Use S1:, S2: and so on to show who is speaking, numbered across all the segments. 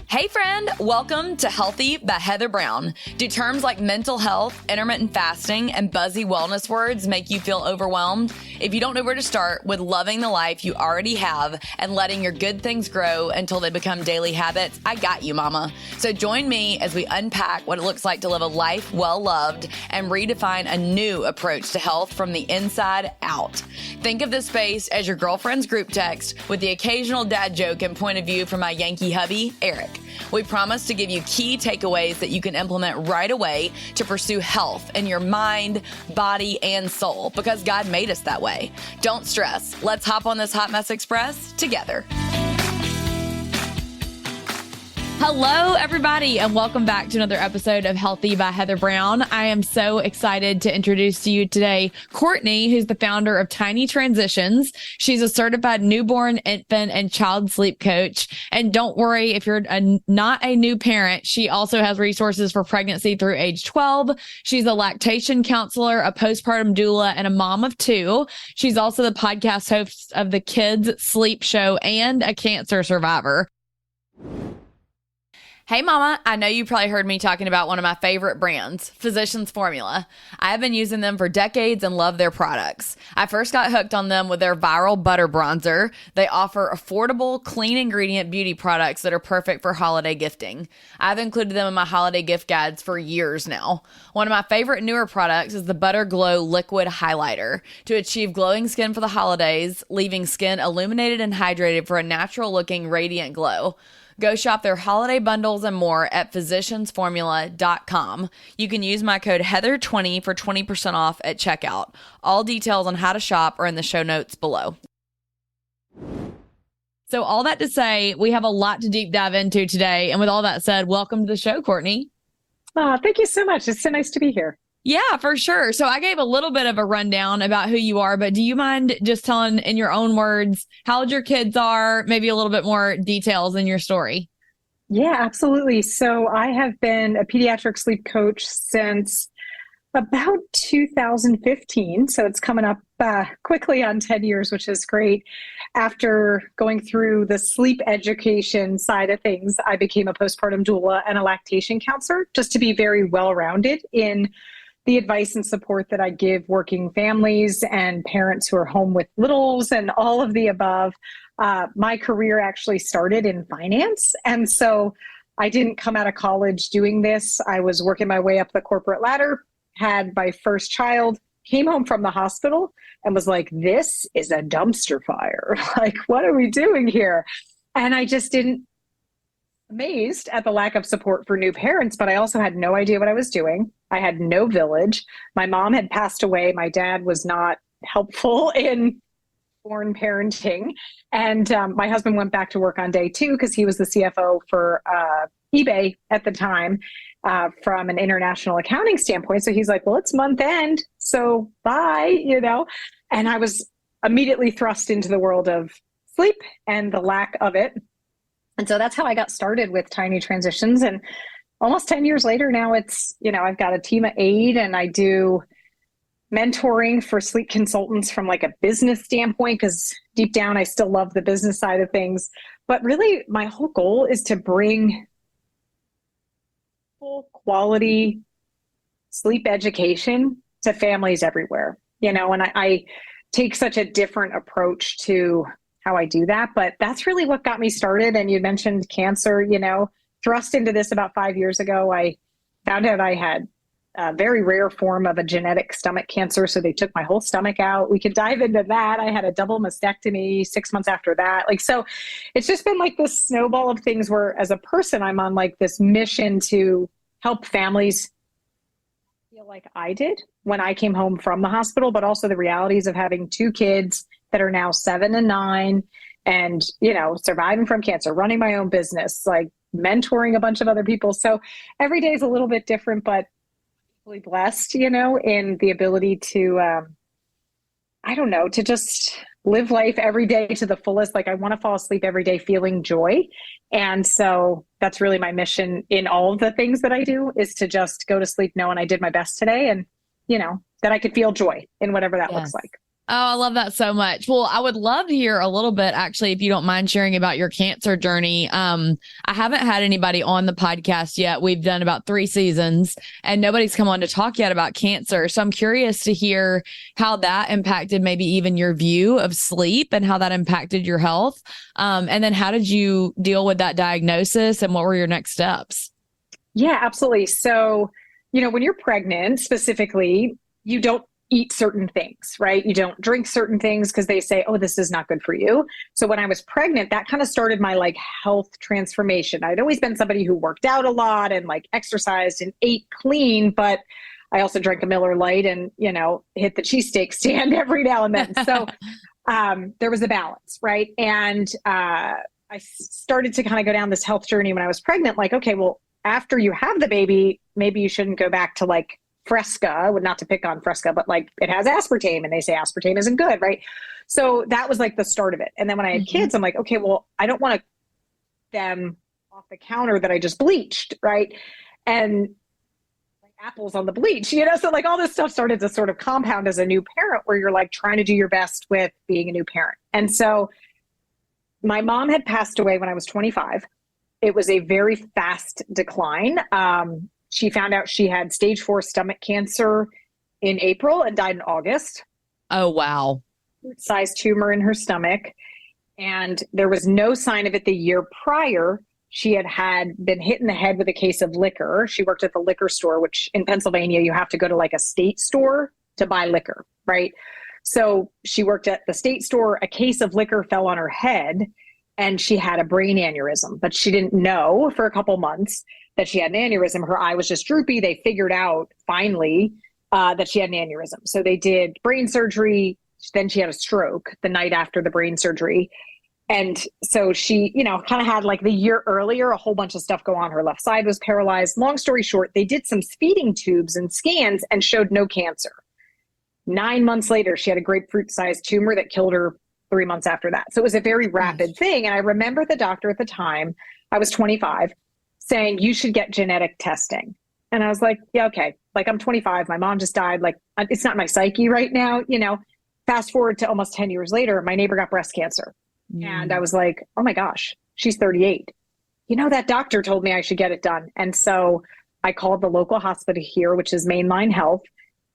S1: Hey friend, welcome to Healthy by Heather Brown. Do terms like mental health, intermittent fasting, and buzzy wellness words make you feel overwhelmed? If you don't know where to start with loving the life you already have and letting your good things grow until they become daily habits, I got you, mama. So join me as we unpack what it looks like to live a life well loved and redefine a new approach to health from the inside out. Think of this space as your girlfriend's group text with the occasional dad joke and point of view from my Yankee hubby, Eric. We promise to give you key takeaways that you can implement right away to pursue health in your mind, body, and soul because God made us that way. Don't stress. Let's hop on this Hot Mess Express together. Hello, everybody, and welcome back to another episode of Healthy by Heather Brown. I am so excited to introduce to you today Courtney, who's the founder of Tiny Transitions. She's a certified newborn, infant, and child sleep coach. And don't worry if you're not a new parent, she also has resources for pregnancy through age 12. She's a lactation counselor, a postpartum doula, and a mom of two. She's also the podcast host of the Kids Sleep Show and a cancer survivor. Hey mama, I know you probably heard me talking about one of my favorite brands, Physicians Formula. I have been using them for decades and love their products. I first got hooked on them with their viral butter bronzer. They offer affordable, clean ingredient beauty products that are perfect for holiday gifting. I've included them in my holiday gift guides for years now. One of my favorite newer products is the Butter Glow Liquid Highlighter to achieve glowing skin for the holidays, leaving skin illuminated and hydrated for a natural looking radiant glow. Go shop their holiday bundles and more at physiciansformula.com. You can use my code Heather20 for 20% off at checkout. All details on how to shop are in the show notes below. So all that to say, we have a lot to deep dive into today. And with all that said, welcome to the show, Courtney.
S2: Thank you so much. It's so nice to be here.
S1: Yeah, for sure. So I gave a little bit of a rundown about who you are, but do you mind just telling in your own words how old your kids are, maybe a little bit more details in your story?
S2: Yeah, absolutely. So I have been a pediatric sleep coach since about 2015. So it's coming up quickly on 10 years, which is great. After going through the sleep education side of things, I became a postpartum doula and a lactation counselor just to be very well-rounded in the advice and support that I give working families and parents who are home with littles and all of the above. My career actually started in finance. And so I didn't come out of college doing this. I was working my way up the corporate ladder, had my first child, came home from the hospital and was like, this is a dumpster fire. Like, what are we doing here? And I just didn't amazed at the lack of support for new parents, but I also had no idea what I was doing. I had no village. My mom had passed away. My dad was not helpful in foreign parenting. And my husband went back to work on day two because he was the CFO for eBay at the time from an international accounting standpoint. So he's like, well, it's month end. So bye, And I was immediately thrust into the world of sleep and the lack of it. And so that's how I got started with Tiny Transitions. And almost 10 years later now, it's, I've got a team of 8 and I do mentoring for sleep consultants from like a business standpoint, because deep down, I still love the business side of things. But really, my whole goal is to bring full quality sleep education to families everywhere, and I take such a different approach to how I do that. But that's really what got me started. And you mentioned cancer, thrust into this about 5 years ago. I found out I had a very rare form of a genetic stomach cancer. So they took my whole stomach out. We could dive into that. I had a double mastectomy 6 months after that. So it's just been like this snowball of things where as a person, I'm on like this mission to help families feel like I did when I came home from the hospital, but also the realities of having 2 kids that are now 7 and 9 and, surviving from cancer, running my own business, like mentoring a bunch of other people. So every day is a little bit different, but really blessed, in the ability to, to just live life every day to the fullest. Like I want to fall asleep every day feeling joy. And so that's really my mission in all of the things that I do, is to just go to sleep knowing I did my best today and, that I could feel joy in whatever that looks like.
S1: Oh, I love that so much. Well, I would love to hear a little bit, actually, if you don't mind sharing about your cancer journey. I haven't had anybody on the podcast yet. We've done about 3 seasons and nobody's come on to talk yet about cancer. So I'm curious to hear how that impacted maybe even your view of sleep and how that impacted your health. And then how did you deal with that diagnosis and what were your next steps?
S2: Yeah, absolutely. So, when you're pregnant specifically, you don't eat certain things, right? You don't drink certain things because they say, oh, this is not good for you. So when I was pregnant, that kind of started my health transformation. I'd always been somebody who worked out a lot and exercised and ate clean, but I also drank a Miller Lite and, hit the cheesesteak stand every now and then. So there was a balance, right? And I started to kind of go down this health journey when I was pregnant, okay, well, after you have the baby, maybe you shouldn't go back to Fresca, not to pick on Fresca, but it has aspartame and they say aspartame isn't good, right? So that was the start of it. And then when I had kids, I'm like, okay, well, I don't want to them off the counter that I just bleached, right? And apples on the bleach, so all this stuff started to sort of compound as a new parent where you're trying to do your best with being a new parent. And so my mom had passed away when I was 25. It was a very fast decline. She found out she had stage 4 stomach cancer in April and died in August.
S1: Oh, wow.
S2: Sized tumor in her stomach. And there was no sign of it the year prior. She had been hit in the head with a case of liquor. She worked at the liquor store, which in Pennsylvania, you have to go to a state store to buy liquor, right? So she worked at the state store. A case of liquor fell on her head and she had a brain aneurysm, but she didn't know for a couple months that she had an aneurysm. Her eye was just droopy. They figured out finally that she had an aneurysm. So they did brain surgery. Then she had a stroke the night after the brain surgery. And so she, kind of had the year earlier, a whole bunch of stuff go on. Her left side was paralyzed. Long story short, they did some feeding tubes and scans and showed no cancer. 9 months later, she had a grapefruit-sized tumor that killed her 3 months after that. So it was a very rapid thing. And I remember the doctor at the time, I was 25, saying, you should get genetic testing. And I was like, yeah, okay. I'm 25. My mom just died. It's not my psyche right now. Fast forward to almost 10 years later, my neighbor got breast cancer. And I was like, oh my gosh, she's 38. That doctor told me I should get it done. And so I called the local hospital here, which is Mainline Health.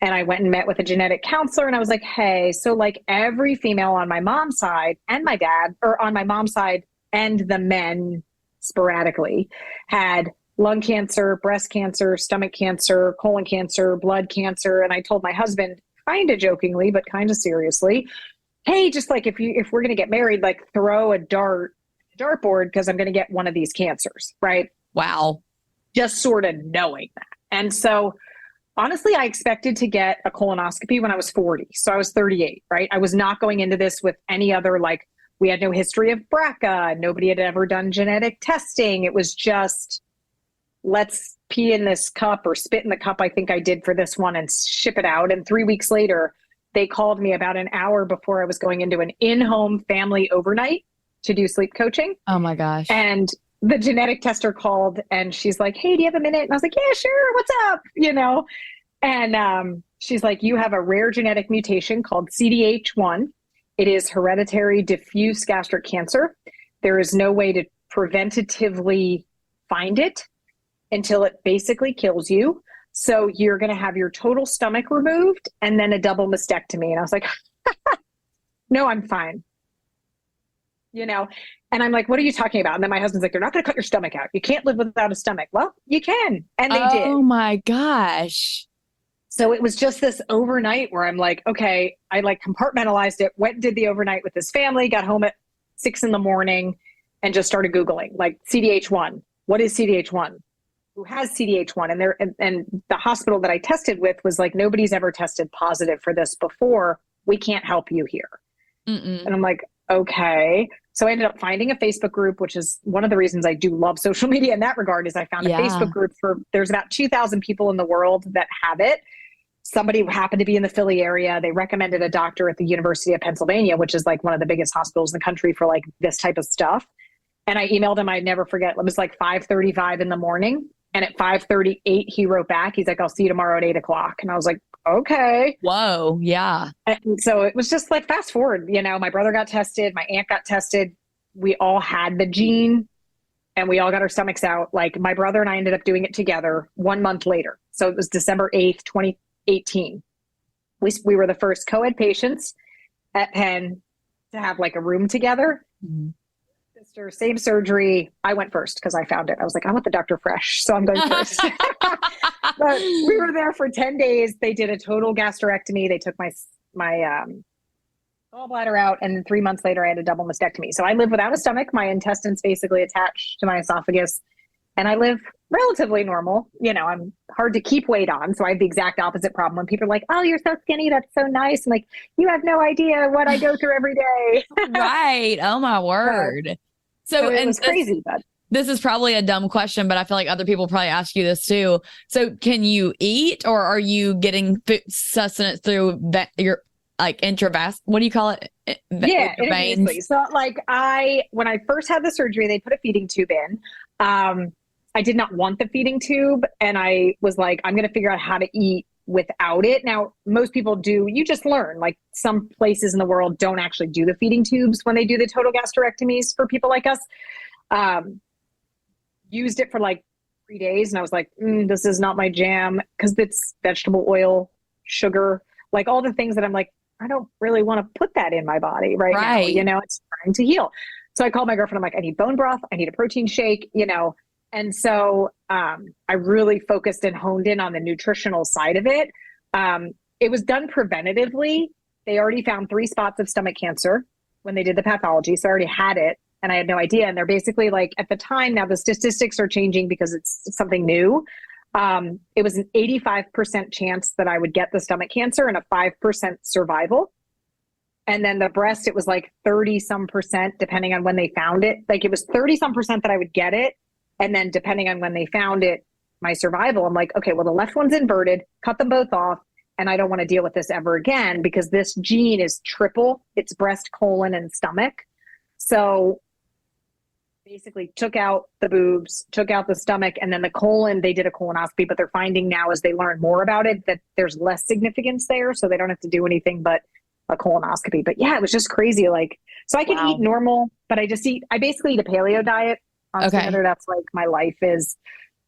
S2: And I went and met with a genetic counselor. And I was like, hey, so every female on my mom's side and my dad, or on my mom's side and the men sporadically, had lung cancer, breast cancer, stomach cancer, colon cancer, blood cancer. And I told my husband, kind of jokingly, but kind of seriously, hey, just if we're going to get married, throw a dartboard because I'm going to get one of these cancers, right?
S1: Wow.
S2: Just sort of knowing that. And so honestly, I expected to get a colonoscopy when I was 40. So I was 38, right? I was not going into this with any other, we had no history of BRCA. Nobody had ever done genetic testing. It was just, let's pee in this cup or spit in the cup, I think I did for this one, and ship it out. And 3 weeks later, they called me about an hour before I was going into an in-home family overnight to do sleep coaching.
S1: Oh my gosh.
S2: And the genetic tester called and she's like, hey, do you have a minute? And I was like, yeah, sure. What's up? And she's like, you have a rare genetic mutation called CDH1. It is hereditary diffuse gastric cancer. There is no way to preventatively find it until it basically kills you. So you're going to have your total stomach removed and then a double mastectomy. And I was like, no, I'm fine. And I'm like, what are you talking about? And then my husband's like, they're not going to cut your stomach out. You can't live without a stomach. Well, you can. And they did.
S1: Oh my gosh.
S2: So it was just this overnight where I'm like, okay, I compartmentalized it, went and did the overnight with his family, got home at 6 a.m. and just started Googling CDH1. What is CDH1? Who has CDH1? And the hospital that I tested with was like, nobody's ever tested positive for this before. We can't help you here. And I'm like, okay. So I ended up finding a Facebook group, which is one of the reasons I do love social media in that regard, is I found a Facebook group there's about 2,000 people in the world that have it. Somebody happened to be in the Philly area. They recommended a doctor at the University of Pennsylvania, which is one of the biggest hospitals in the country for this type of stuff. And I emailed him. I'd never forget. It was 5:35 in the morning. And at 5:38, he wrote back. He's like, I'll see you tomorrow at 8 o'clock. And I was like, okay.
S1: Whoa. Yeah.
S2: And so it was just like fast forward, my brother got tested, my aunt got tested. We all had the gene and we all got our stomachs out. Like my brother and I ended up doing it together 1 month later. So it was December 8th, 2018. We were the first co-ed patients at Penn to have like a room together. Mm-hmm. Sister, same surgery. I went first because I found it. I was like, I want the doctor fresh, so I'm going first. But we were there for 10 days. They did a total gastrectomy. They took my gallbladder out, and then 3 months later, I had a double mastectomy. So I live without a stomach. My intestines basically attached to my esophagus, and I live relatively normal. I'm hard to keep weight on, so I have the exact opposite problem. When people are like, "Oh, you're so skinny. That's so nice," I'm like, "You have no idea what I go through every day."
S1: Right. Oh my word.
S2: So it was crazy, but
S1: this is probably a dumb question, but I feel like other people probably ask you this too. So can you eat, or are you getting sustenance through your like what do you call it?
S2: Yeah, veins? So like when I first had the surgery, they put a feeding tube in. I did not want the feeding tube, and I was like, I'm going to figure out how to eat without it. Now, most people do. You just learn. Like some places in the world don't actually do the feeding tubes when they do the total gastrectomies for people like us. Used it for like 3 days, and I was like, this is not my jam, because it's vegetable oil, sugar, like all the things that I'm like, I don't really want to put that in my body right now. It's trying to heal. So I called my girlfriend. I'm like, I need bone broth. I need a protein shake, And so I really focused and honed in on the nutritional side of it. It was done preventatively. They already found 3 spots of stomach cancer when they did the pathology. So I already had it, and I had no idea. And they're basically like, at the time, now the statistics are changing because it's something new. It was an 85% chance that I would get the stomach cancer and a 5% survival. And then the breast, it was like 30-some% depending on when they found it. Like it was 30-some% that I would get it. And then depending on when they found it, my survival, I'm like, okay, well, the left one's inverted, cut them both off. And I don't want to deal with this ever again, because this gene is triple. It's breast, colon, and stomach. So basically took out the boobs, took out the stomach, and then the colon, they did a colonoscopy, but they're finding now as they learn more about it that there's less significance there. So they don't have to do anything but a colonoscopy. But yeah, it was just crazy. Like, so I can eat normal, but I basically eat a paleo diet. Honestly, Heather, that's like my life is.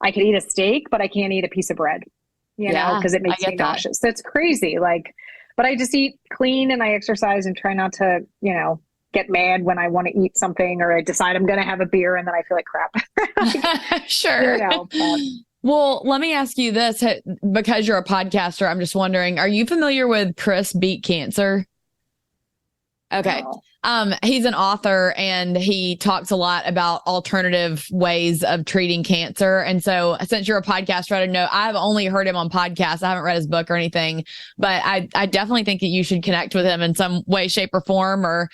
S2: I can eat a steak, but I can't eat a piece of bread, know, because it makes me nauseous. That's crazy. Like, but I just eat clean and I exercise and try not to, get mad when I want to eat something, or I decide I'm going to have a beer and then I feel like crap.
S1: Sure. Well, let me ask you this, because you're a podcaster. I'm just wondering, are you familiar with Chris Beat Cancer? Okay.
S2: No.
S1: He's an author, and he talks a lot about alternative ways of treating cancer. And so since you're a podcaster, I don't know, I've only heard him on podcasts. I haven't read his book or anything, but I definitely think that you should connect with him in some way, shape, or form, or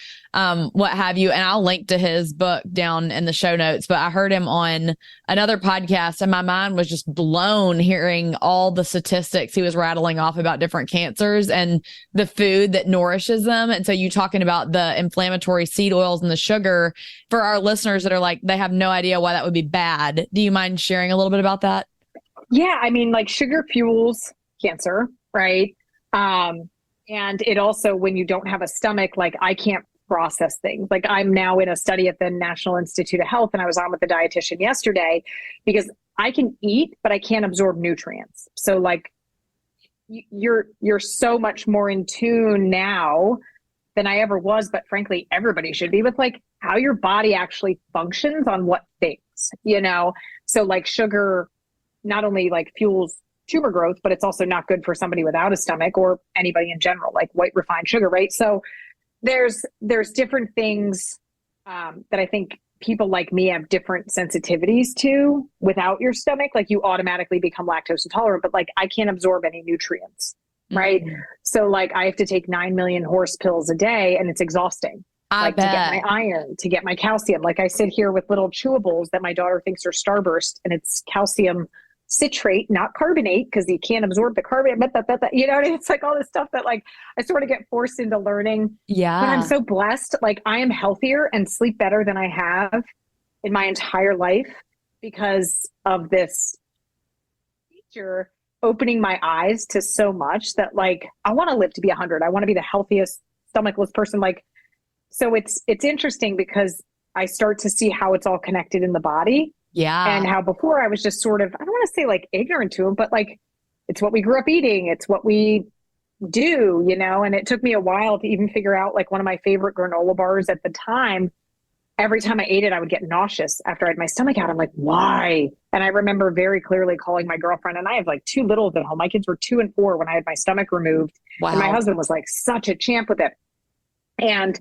S1: what have you. And I'll link to his book down in the show notes. But I heard him on another podcast, and my mind was just blown hearing all the statistics he was rattling off about different cancers and the food that nourishes them. And so you talking about the inflammatory seed oils and the sugar, for our listeners that are like, they have no idea why that would be bad. Do you mind sharing a little bit about that?
S2: Yeah. I mean, like, sugar fuels cancer, right? And it also, when you don't have a stomach, like, I can't process things. Like, I'm now in a study at the National Institute of Health, and I was on with the dietitian yesterday, because I can eat, but I can't absorb nutrients. So like, you're so much more in tune now than I ever was, but frankly, everybody should be, with like how your body actually functions on what things, So like, sugar not only like fuels tumor growth, but it's also not good for somebody without a stomach, or anybody in general, like white refined sugar, right? So there's different things that I think people like me have different sensitivities to without your stomach. Like, you automatically become lactose intolerant, but like, I can't absorb any nutrients. Right. Mm-hmm. So like, I have to take 9 million horse pills a day, and it's exhausting. To get my iron, to get my calcium. Like, I sit here with little chewables that my daughter thinks are Starburst, and it's calcium citrate, not carbonate, because you can't absorb the carbonate. It's like all this stuff that like I sort of get forced into learning. Yeah. But I'm so blessed. Like, I am healthier and sleep better than I have in my entire life because of this feature opening my eyes to so much that like, I want to live to be 100. I want to be the healthiest stomachache person. Like, so it's interesting because I start to see how it's all connected in the body.
S1: Yeah.
S2: And how before I was just sort of, I don't want to say like ignorant to them, but like, it's what we grew up eating. It's what we do, you know? And it took me a while to even figure out like one of my favorite granola bars at the time. Every time I ate it, I would get nauseous after I had my stomach out. I'm like, why? And I remember very clearly calling my girlfriend, and I have like two littles at home. My kids were 2 and 4 when I had my stomach removed.
S1: Wow.
S2: And my husband was like such a champ with it. And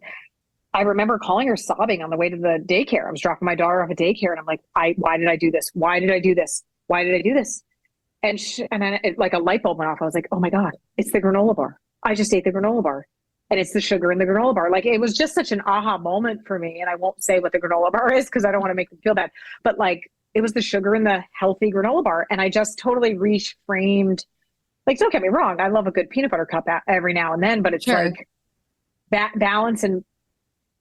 S2: I remember calling her sobbing on the way to the daycare. I was dropping my daughter off at daycare, and I'm like, why did I do this? Why did I do this? Why did I do this? And then like a light bulb went off. I was like, oh my God, it's the granola bar. I just ate the granola bar. And it's the sugar in the granola bar. Like, it was just such an aha moment for me. And I won't say what the granola bar is because I don't want to make them feel bad. But like, it was the sugar in the healthy granola bar. And I just totally reframed. Like, don't get me wrong, I love a good peanut butter cup every now and then, but it's like that balance and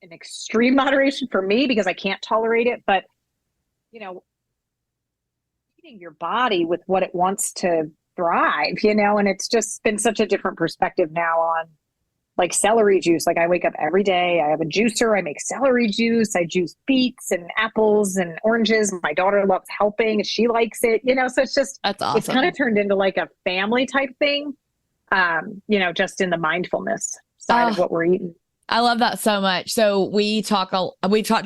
S2: in extreme moderation for me because I can't tolerate it. But, you know, feeding your body with what it wants to thrive, you know, and it's just been such a different perspective now on like celery juice. Like, I wake up every day, I have a juicer, I make celery juice, I juice beets and apples and oranges. My daughter loves helping, she likes it, you know, so it's just,
S1: that's awesome.
S2: It's kind of turned into like a family type thing, you know, just in the mindfulness side of what we're eating.
S1: I love that so much. So we've talked a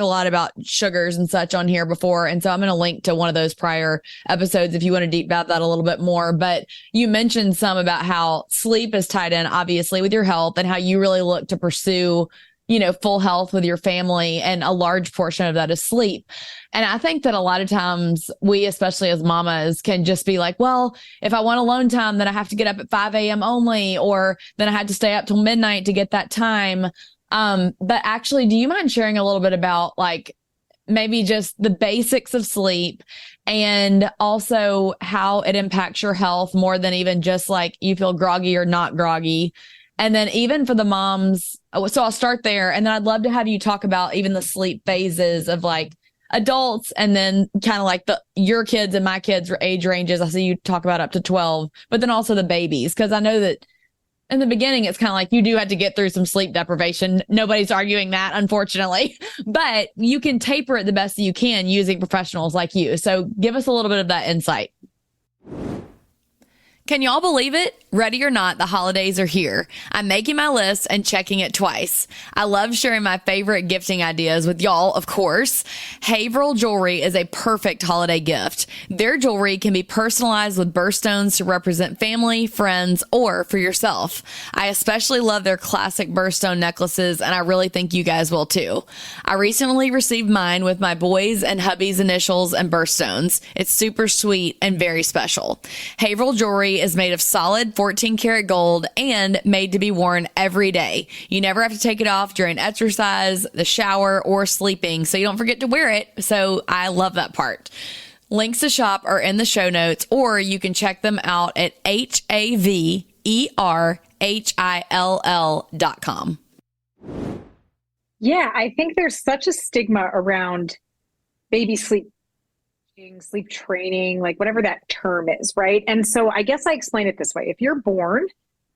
S1: lot about sugars and such on here before. And so I'm going to link to one of those prior episodes if you want to deep dive that a little bit more. But you mentioned some about how sleep is tied in, obviously, with your health and how you really look to pursue, you know, full health with your family. And a large portion of that is sleep. And I think that a lot of times we, especially as mamas, can just be like, well, if I want alone time, then I have to get up at 5 a.m. only, or then I had to stay up till midnight to get that time. But actually, do you mind sharing a little bit about like maybe just the basics of sleep and also how it impacts your health more than even just like you feel groggy or not groggy? And then even for the moms, so I'll start there. And then I'd love to have you talk about even the sleep phases of like adults and then kind of like your kids and my kids' age ranges. I see you talk about up to 12, but then also the babies. Cause I know that in the beginning, it's kind of like you do have to get through some sleep deprivation. Nobody's arguing that, unfortunately, but you can taper it the best that you can using professionals like you. So give us a little bit of that insight. Can y'all believe it? Ready or not, the holidays are here. I'm making my list and checking it twice. I love sharing my favorite gifting ideas with y'all, of course. Haverhill Jewelry is a perfect holiday gift. Their jewelry can be personalized with birthstones to represent family, friends, or for yourself. I especially love their classic birthstone necklaces, and I really think you guys will too. I recently received mine with my boys' and hubby's initials and birthstones. It's super sweet and very special. Haverhill Jewelry is made of solid 14 karat gold and made to be worn every day. You never have to take it off during exercise, the shower, or sleeping, so you don't forget to wear it. So I love that part. Links to shop are in the show notes, or you can check them out at haverhill.com.
S2: Yeah, I think there's such a stigma around baby sleep training, like whatever that term is, right? And so I guess I explain it this way. If you're born,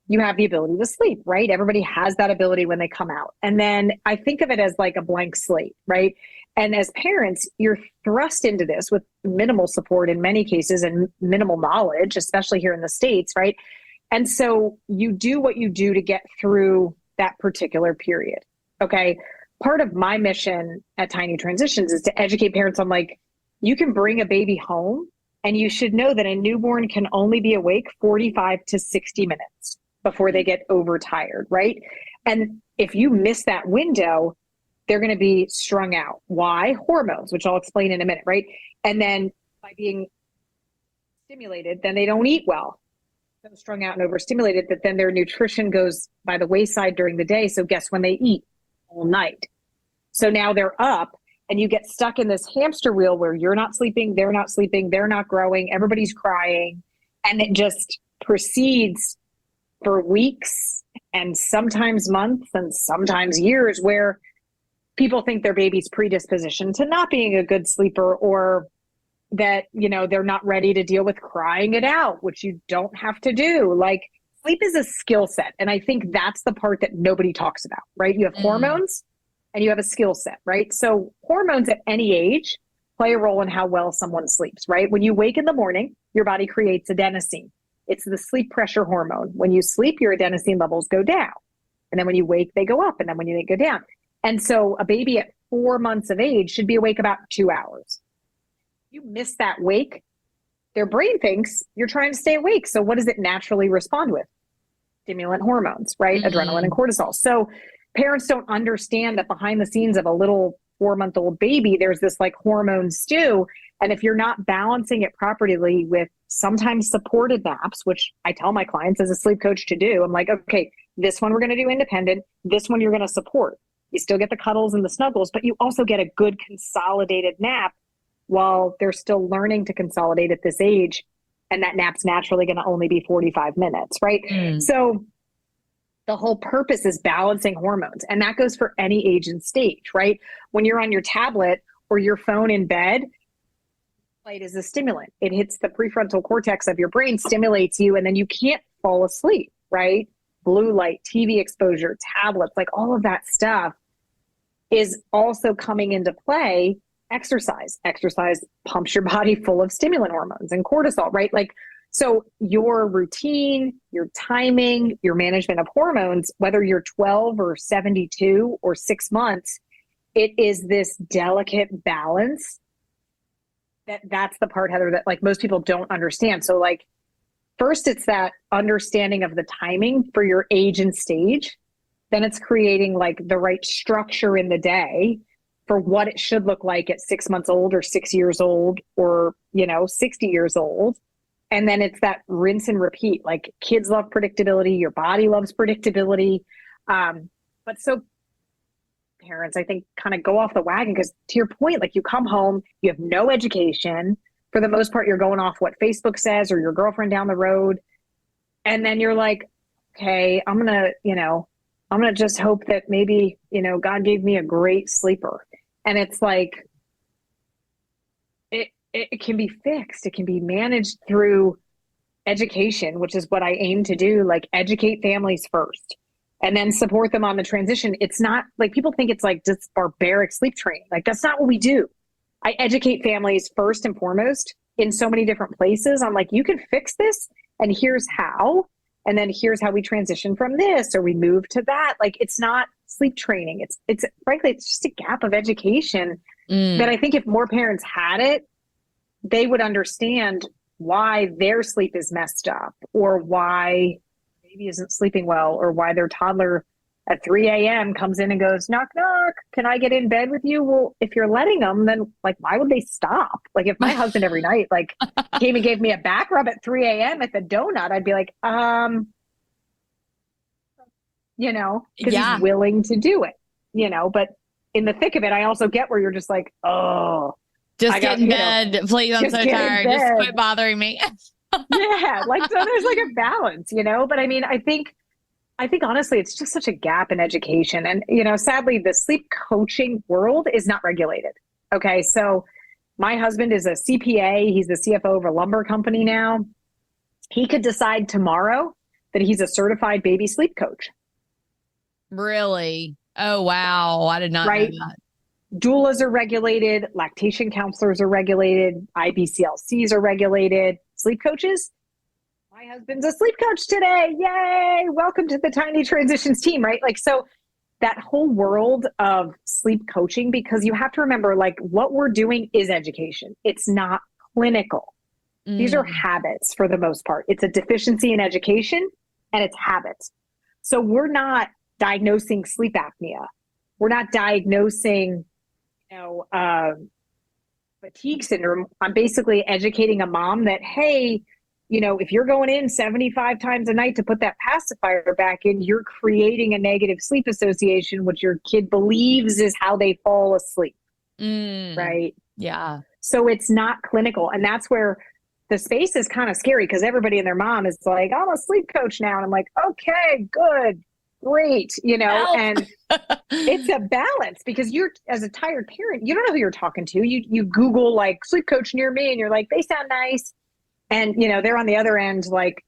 S2: you have the ability to sleep, right? Everybody has that ability when they come out. And then I think of it as like a blank slate, right? And as parents, you're thrust into this with minimal support in many cases and minimal knowledge, especially here in the States, right? And so you do what you do to get through that particular period, okay? Part of my mission at Tiny Transitions is to educate parents on like, you can bring a baby home and you should know that a newborn can only be awake 45 to 60 minutes before they get overtired, right? And if you miss that window, they're going to be strung out. Why? Hormones, which I'll explain in a minute, right? And then by being stimulated, then they don't eat well. So strung out and overstimulated, that then their nutrition goes by the wayside during the day. So guess when they eat? All night. So now they're up. And you get stuck in this hamster wheel where you're not sleeping, they're not growing, everybody's crying. And it just proceeds for weeks and sometimes months and sometimes years where people think their baby's predisposition to not being a good sleeper or that, they're not ready to deal with crying it out, which you don't have to do. Like, sleep is a skill set. And I think that's the part that nobody talks about, right? You have hormones and you have a skill set, right? So hormones at any age play a role in how well someone sleeps, right? When you wake in the morning, your body creates adenosine. It's the sleep pressure hormone. When you sleep, your adenosine levels go down. And then when you wake, they go up. And then when you go down. And so a baby at 4 months of age should be awake about 2 hours. You miss that wake, their brain thinks you're trying to stay awake. So what does it naturally respond with? Stimulant hormones, right? Adrenaline and cortisol. So parents don't understand that behind the scenes of a little 4-month-old baby, there's this like hormone stew. And if you're not balancing it properly with sometimes supported naps, which I tell my clients as a sleep coach to do, I'm like, okay, this one we're going to do independent. This one you're going to support. You still get the cuddles and the snuggles, but you also get a good consolidated nap while they're still learning to consolidate at this age. And that nap's naturally going to only be 45 minutes, right? So the whole purpose is balancing hormones. And that goes for any age and stage, right? When you're on your tablet or your phone in bed, light is a stimulant. It hits the prefrontal cortex of your brain, stimulates you, and then you can't fall asleep, right? Blue light, TV exposure, tablets, like all of that stuff is also coming into play. Exercise pumps your body full of stimulant hormones and cortisol, right? Like, so your routine, your timing, your management of hormones, whether you're 12 or 72 or 6 months, it is this delicate balance that's the part, Heather, that like most people don't understand. So like, first it's that understanding of the timing for your age and stage. Then it's creating like the right structure in the day for what it should look like at 6 months old or 6 years old or, 60 years old. And then it's that rinse and repeat. Like kids love predictability. Your body loves predictability. But so parents, I think, kind of go off the wagon because to your point, like you come home, you have no education. For the most part, you're going off what Facebook says or your girlfriend down the road. And then you're like, okay, I'm going to just hope that maybe, God gave me a great sleeper. And it's like, it can be fixed. It can be managed through education, which is what I aim to do, like educate families first and then support them on the transition. It's not like people think it's like just barbaric sleep training. Like that's not what we do. I educate families first and foremost in so many different places. I'm like, you can fix this and here's how. And then here's how we transition from this or we move to that. Like it's not sleep training. It's frankly, it's just a gap of education that I think if more parents had it, they would understand why their sleep is messed up or why baby isn't sleeping well or why their toddler at 3 a.m. comes in and goes, knock, knock, can I get in bed with you? Well, if you're letting them, then like, why would they stop? Like if my husband every night, like came and gave me a back rub at 3 a.m. at the donut, I'd be like, because he's willing to do it, but in the thick of it, I also get where you're just like, oh,
S1: just get in bed, please. I'm so tired. Just quit bothering me.
S2: Yeah. Like, so there's like a balance, but I mean, I think honestly, it's just such a gap in education. And, sadly, the sleep coaching world is not regulated. Okay. So my husband is a CPA. He's the CFO of a lumber company now. He could decide tomorrow that he's a certified baby sleep coach.
S1: Really? Oh, wow. I did not know that.
S2: Doulas are regulated. Lactation counselors are regulated. IBCLCs are regulated. Sleep coaches. My husband's a sleep coach today. Yay. Welcome to the Tiny Transitions team, right? Like, so that whole world of sleep coaching, because you have to remember, like, what we're doing is education. It's not clinical. These are habits for the most part. It's a deficiency in education and it's habits. So we're not diagnosing sleep apnea. We're not diagnosing, fatigue syndrome. I'm basically educating a mom that, hey, if you're going in 75 times a night to put that pacifier back in, you're creating a negative sleep association, which your kid believes is how they fall asleep. Right?
S1: Yeah.
S2: So it's not clinical. And that's where the space is kind of scary because everybody and their mom is like, I'm a sleep coach now. And I'm like, okay, good. great,
S1: Help.
S2: and it's a balance because you're, as a tired parent, you don't know who you're talking to. You Google like sleep coach near me and you're like, they sound nice. And, they're on the other end, like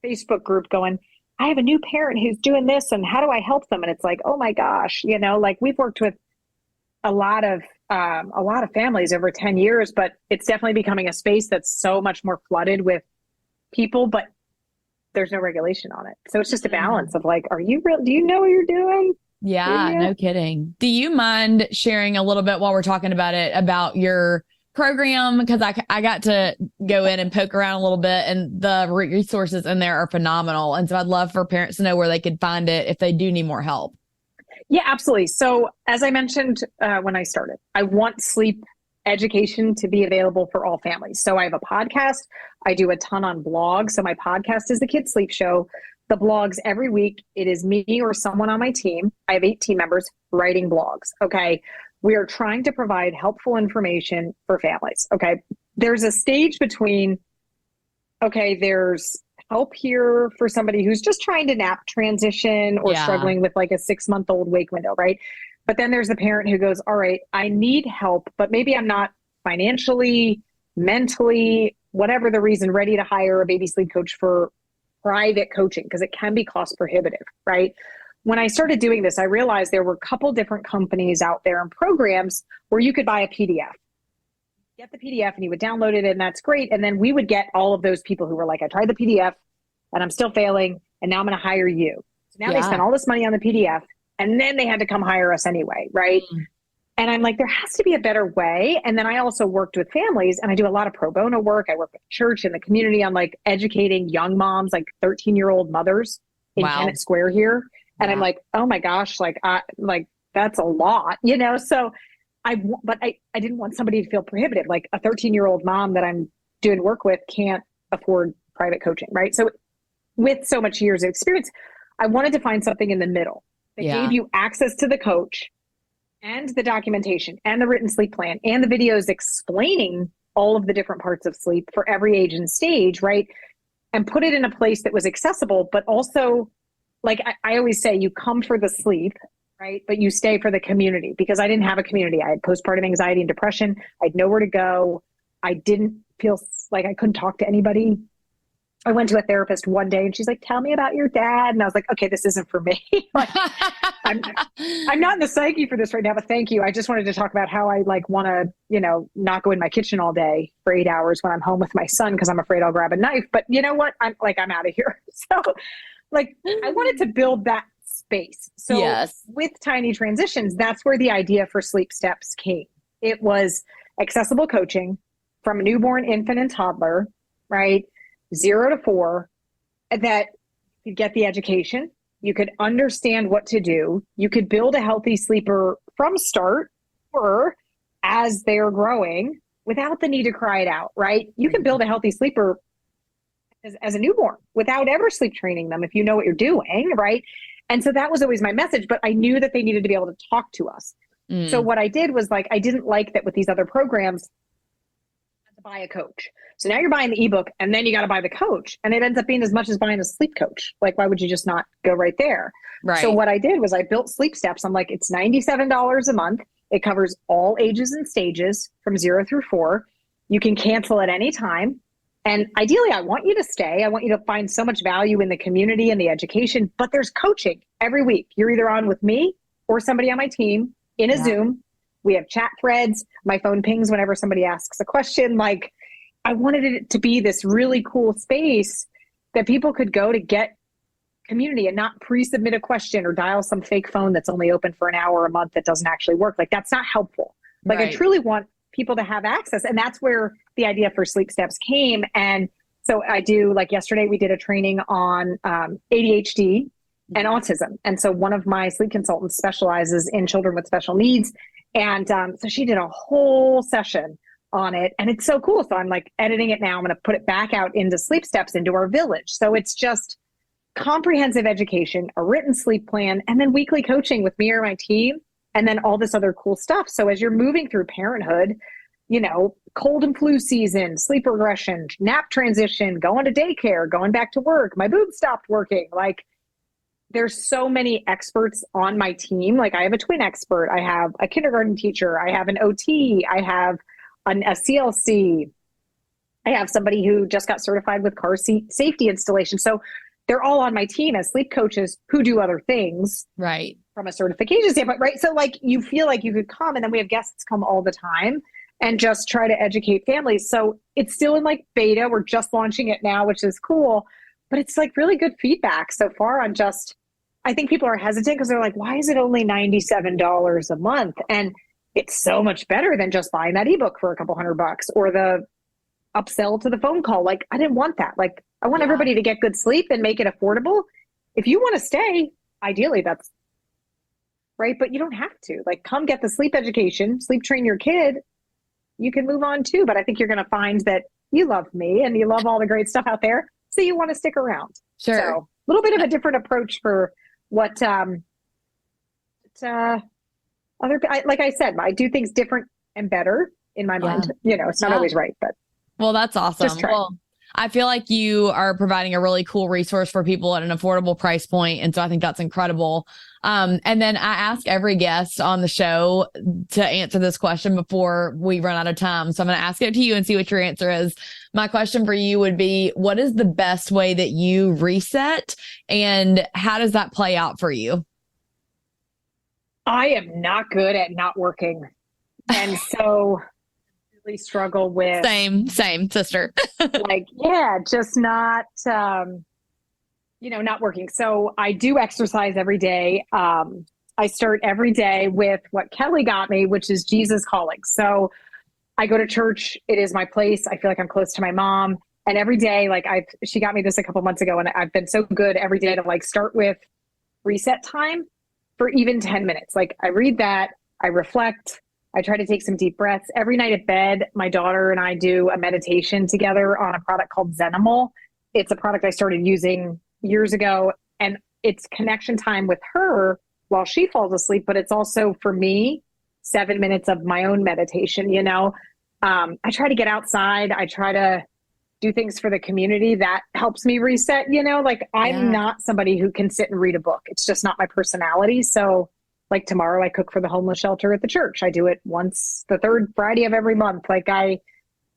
S2: Facebook group going, I have a new parent who's doing this and how do I help them? And it's like, oh my gosh, like we've worked with a lot of families over 10 years, but it's definitely becoming a space that's so much more flooded with people, but there's no regulation on it. So it's just a balance of like, are you real? Do you know what you're doing?
S1: Yeah, no kidding. Do you mind sharing a little bit while we're talking about it, about your program? Because I got to go in and poke around a little bit, and the resources in there are phenomenal. And so I'd love for parents to know where they could find it if they do need more help.
S2: Yeah, absolutely. So as I mentioned when I started, I want sleep education to be available for all families. So I have a podcast. I do a ton on blogs. So my podcast is the Kids Sleep Show. The blogs every week, it is me or someone on my team. I have 8 team members writing blogs. Okay. We are trying to provide helpful information for families. Okay. There's a stage between, okay, there's help here for somebody who's just trying to nap transition or struggling with like a 6-month-old wake window, right? But then there's the parent who goes, all right, I need help, but maybe I'm not financially, mentally, whatever the reason, ready to hire a baby sleep coach for private coaching because it can be cost prohibitive, right? When I started doing this, I realized there were a couple different companies out there and programs where you could buy a PDF. Get the PDF and you would download it and that's great. And then we would get all of those people who were like, I tried the PDF and I'm still failing and now I'm going to hire you. So now they spent all this money on the PDF and then they had to come hire us anyway, right? And I'm like, there has to be a better way. And then I also worked with families and I do a lot of pro bono work. I work with church and the community on like educating young moms, like 13-year-old mothers in Kennett Square here. And I'm like, oh my gosh, like that's a lot, So I didn't want somebody to feel prohibitive. Like a 13-year-old mom that I'm doing work with can't afford private coaching, right? So with so much years of experience, I wanted to find something in the middle that gave you access to the coach and the documentation and the written sleep plan and the videos explaining all of the different parts of sleep for every age and stage, right? And put it in a place that was accessible, but also, like I always say, you come for the sleep, right? But you stay for the community because I didn't have a community. I had postpartum anxiety and depression. I had nowhere to go. I didn't feel like I couldn't talk to anybody. I went to a therapist one day and she's like, tell me about your dad. And I was like, okay, this isn't for me. Like, I'm not in the psyche for this right now, but thank you. I just wanted to talk about how I like want to, not go in my kitchen all day for 8 hours when I'm home with my son because I'm afraid I'll grab a knife. But you know what? I'm out of here. So like I wanted to build that space. So with Tiny Transitions, that's where the idea for Sleep Steps came. It was accessible coaching from a newborn, infant, and toddler, right? 0 to 4, that you could get the education, you could understand what to do, you could build a healthy sleeper from start or as they're growing without the need to cry it out, right? You can build a healthy sleeper as a newborn without ever sleep training them if you know what you're doing, right? And so that was always my message, but I knew that they needed to be able to talk to us. So what I did was like, I didn't like that with these other programs, you had to buy a coach. So now you're buying the ebook and then you got to buy the coach. And it ends up being as much as buying a sleep coach. Like, why would you just not go right there? Right. So what I did was I built Sleep Steps. I'm like, it's $97 a month. It covers all ages and stages from 0 through 4. You can cancel at any time. And ideally, I want you to stay. I want you to find so much value in the community and the education, but there's coaching every week. You're either on with me or somebody on my team in a Zoom. We have chat threads. My phone pings whenever somebody asks a question. Like, I wanted it to be this really cool space that people could go to get community and not pre-submit a question or dial some fake phone that's only open for an hour a month that doesn't actually work. Like, that's not helpful. Like, I truly want people to have access. And that's where the idea for Sleep Steps came. And so I do, like yesterday, we did a training on ADHD and autism. And so one of my sleep consultants specializes in children with special needs. And so she did a whole session on it. And it's so cool. So I'm like editing it now. I'm going to put it back out into Sleep Steps into our village. So it's just comprehensive education, a written sleep plan, and then weekly coaching with me or my team, and then all this other cool stuff. So as you're moving through parenthood, cold and flu season, sleep regression, nap transition, going to daycare, going back to work, my boob stopped working. Like, there's so many experts on my team. Like I have a twin expert, I have a kindergarten teacher, I have an OT, I have a CLC, I have somebody who just got certified with car seat safety installation. So they're all on my team as sleep coaches who do other things.
S1: Right.
S2: From a certification standpoint, right? So like you feel like you could come, and then we have guests come all the time and just try to educate families. So it's still in like beta. We're just launching it now, which is cool, but it's like really good feedback so far on just, I think people are hesitant because they're like, why is it only $97 a month? And it's so much better than just buying that ebook for a couple $100 or the upsell to the phone call. Like, I didn't want that. Like, I want everybody to get good sleep and make it affordable. If you want to stay, ideally that's right. But you don't have to. Like, come get the sleep education, sleep train your kid. You can move on too. But I think you're going to find that you love me and you love all the great stuff out there. So you want to stick around.
S1: Sure.
S2: So a little bit of a different approach for what like I said, I do things different and better in my mind. You know, it's not always right, but.
S1: Well, that's awesome. Well, I feel like you are providing a really cool resource for people at an affordable price point. And so I think that's incredible. And then I ask every guest on the show to answer this question before we run out of time. So I'm going to ask it to you and see what your answer is. My question for you would be, what is the best way that you reset, and how does that play out for you?
S2: I am not good at not working. And so really struggle with
S1: same sister.
S2: Like, just not, not working. So I do exercise every day. I start every day with what Kelly got me, which is Jesus Calling. So I go to church. It is my place. I feel like I'm close to my mom. And every day, like she got me this a couple months ago, and I've been so good every day to like start with reset time for even 10 minutes. Like I read that, I reflect, I try to take some deep breaths. Every night at bed, my daughter and I do a meditation together on a product called Zenimal. It's a product I started using years ago, and it's connection time with her while she falls asleep, but it's also for me 7 minutes of my own meditation. I try to get outside. I try to do things for the community that helps me reset. I'm not somebody who can sit and read a book. It's just not my personality. So like tomorrow I cook for the homeless shelter at the church. I do it once the third Friday of every month. Like I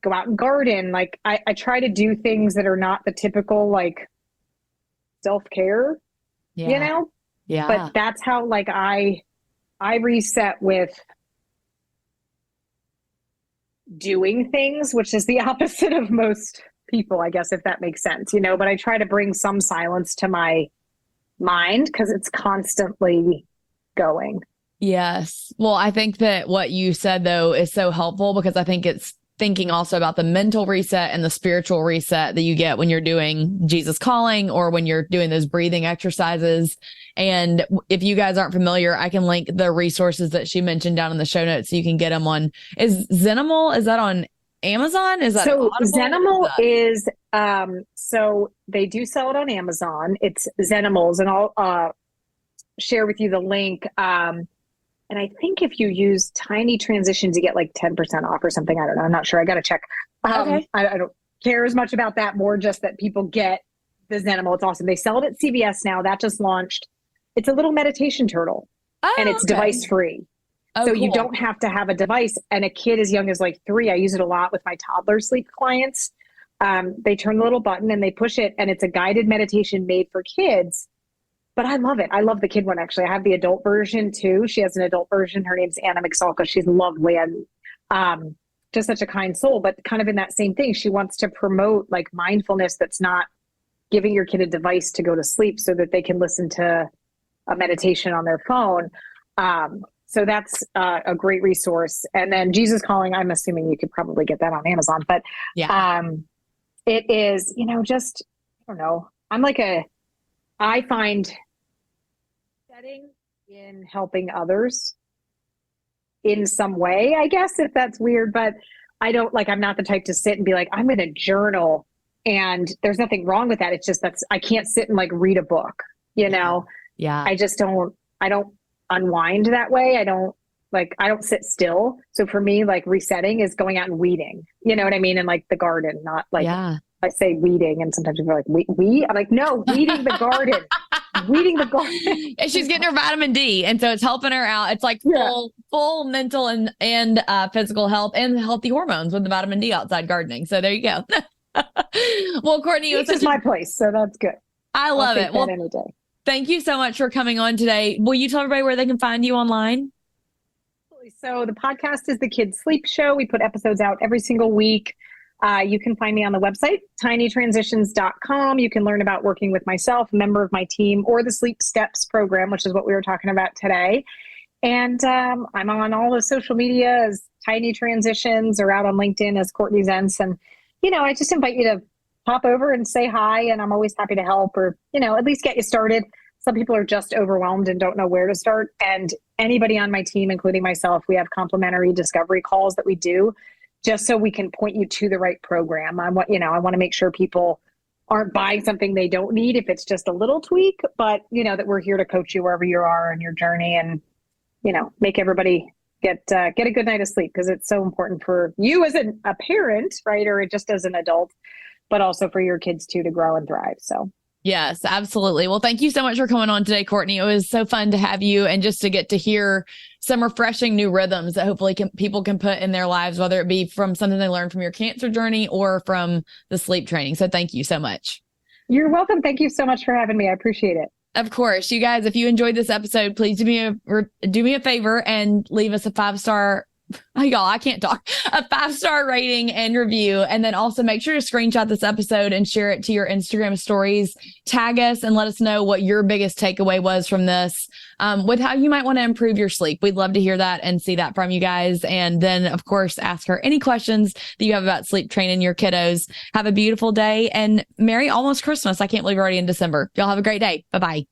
S2: go out and garden. Like I try to do things that are not the typical like self-care, Yeah. But that's how like I reset with doing things, which is the opposite of most people, I guess, if that makes sense, but I try to bring some silence to my mind because it's constantly going.
S1: Yes. Well, I think that what you said, though, is so helpful because I think it's thinking also about the mental reset and the spiritual reset that you get when you're doing Jesus Calling or when you're doing those breathing exercises. And if you guys aren't familiar, I can link the resources that she mentioned down in the show notes so you can get them on. Is Zenimal, is that on Amazon? Is that
S2: so
S1: Audible?
S2: Zenimal is so they do sell it on Amazon. It's Zenimals, and I'll share with you the link. And I think if you use Tiny Transitions, you get like 10% off or something. I don't know. I'm not sure. I got to check.
S1: Okay.
S2: I don't care as much about that. More just that people get the Zenimal. It's awesome. They sell it at CVS now. That just launched. It's a little meditation turtle, and it's device free.
S1: Oh,
S2: so
S1: cool.
S2: you don't have to have a device. And a kid as young as like 3, I use it a lot with my toddler sleep clients. They turn the little button and they push it, and it's a guided meditation made for kids. But I love it. I love the kid one, actually. I have the adult version too. She has an adult version. Her name's Anna McSalka. She's lovely and just such a kind soul, but kind of in that same thing. She wants to promote like mindfulness that's not giving your kid a device to go to sleep so that they can listen to a meditation on their phone. So that's a great resource. And then Jesus Calling, I'm assuming you could probably get that on Amazon. But it is, just, I don't know. I find setting in helping others in some way, I guess, if that's weird, but I'm not the type to sit and be like, I'm going to journal, and there's nothing wrong with that. It's just, I can't sit and like read a book, Yeah. I just I don't unwind that way. I don't sit still. So for me, like resetting is going out and weeding, you know what I mean? And like the garden, not like, I say weeding, and sometimes people are like, we? I'm like, no, weeding the garden. weeding the garden.
S1: And she's getting her vitamin D. And so it's helping her out. It's like full mental and physical health and healthy hormones with the vitamin D outside gardening. So there you go. Well, Courtney,
S2: This is my place. So that's good.
S1: I love it. Well,
S2: any day.
S1: Thank you so much for coming on today. Will you tell everybody where they can find you online?
S2: So the podcast is the Kids Sleep Show. We put episodes out every single week. You can find me on the website, tinytransitions.com. You can learn about working with myself, a member of my team, or the Sleep Steps program, which is what we were talking about today. And I'm on all the social media as Tiny Transitions, or out on LinkedIn as Courtney Zentz. And, I just invite you to pop over and say hi. And I'm always happy to help, or, at least get you started. Some people are just overwhelmed and don't know where to start. And anybody on my team, including myself, we have complimentary discovery calls that we do just so we can point you to the right program. I want to make sure people aren't buying something they don't need if it's just a little tweak, but that we're here to coach you wherever you are in your journey, and, make everybody get a good night of sleep, because it's so important for you as a parent, right? Or just as an adult, but also for your kids too, to grow and thrive. So.
S1: Yes, absolutely. Well, thank you so much for coming on today, Courtney. It was so fun to have you, and just to get to hear some refreshing new rhythms that hopefully people can put in their lives, whether it be from something they learned from your cancer journey or from the sleep training. So thank you so much.
S2: You're welcome. Thank you so much for having me. I appreciate it.
S1: Of course. You guys, if you enjoyed this episode, please do me a favor and leave us a 5-star. Oh, y'all, I can't talk. A 5-star rating and review. And then also make sure to screenshot this episode and share it to your Instagram stories. Tag us and let us know what your biggest takeaway was from this, with how you might want to improve your sleep. We'd love to hear that and see that from you guys. And then, of course, ask her any questions that you have about sleep training your kiddos. Have a beautiful day and Merry almost Christmas. I can't believe we're already in December. Y'all have a great day. Bye-bye.